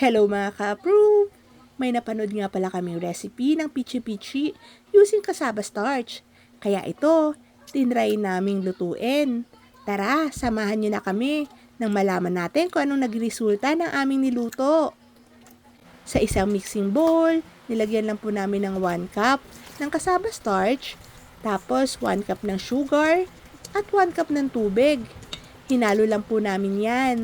Hello mga ka-approve! May napanood nga pala kaming recipe ng pichi-pichi using cassava starch. Kaya ito, tinry naming lutuin. Tara, samahan niyo na kami nang malaman natin kung anong nagresulta ng aming niluto. Sa isang mixing bowl, nilagyan lang po namin ng 1 cup ng cassava starch, tapos 1 cup ng sugar, at 1 cup ng tubig. Hinalo lang po namin yan.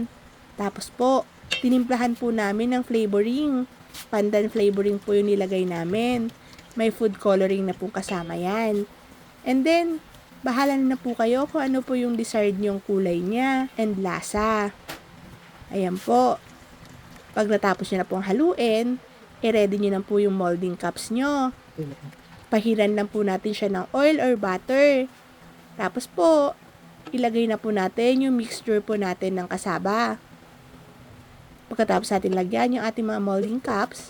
Tapos po, tinimplahan po namin ng flavoring. Pandan flavoring po yung nilagay namin. May food coloring na po kasama yan. And then, bahala na po kayo kung ano po yung desired nyong kulay niya and lasa. Ayan po. Pag natapos nyo na pong haluin, i-ready nyo na po yung molding cups nyo. Pahiran lang po natin siya ng oil or butter. Tapos po, ilagay na po natin yung mixture po natin ng cassava. Pagkatapos natin lagyan yung ating mga molding cups,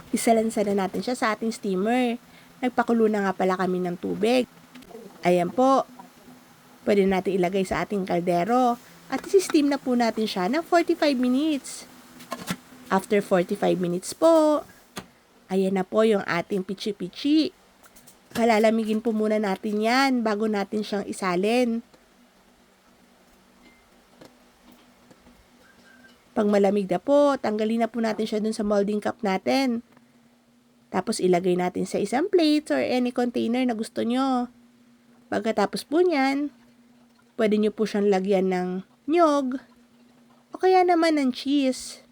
isalansan na natin siya sa ating steamer. Nagpakulo na nga pala kami ng tubig. Ayan po. Pwede natin ilagay sa ating kaldero at isi-steam na po natin siya ng 45 minutes. After 45 minutes po, ayan na po yung ating pichi-pichi. Palalamigin po muna natin yan bago natin siyang isalin. Pag malamig na po, tanggalin na po natin siya dun sa molding cup natin. Tapos ilagay natin sa isang plate or any container na gusto nyo. Pagkatapos po niyan, pwede nyo po siyang lagyan ng nyog o kaya naman ng cheese.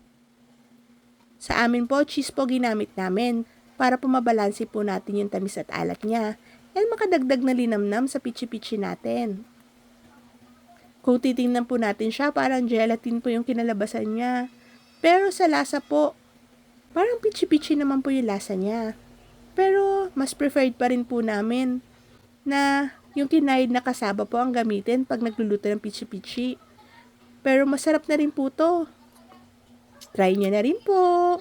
Sa amin po, cheese po ginamit namin para po mabalansi po natin yung tamis at alat niya and makadagdag na linamnam sa pichi-pichi natin. Kung titingnan po natin siya, parang gelatin po yung kinalabasan niya. Pero sa lasa po, parang pichi-pichi naman po yung lasa niya. Pero mas preferred pa rin po namin na yung kinaid na kasaba po ang gamitin pag nagluluto ng pichi-pichi. Pero masarap na rin po to. Try nyo na rin po.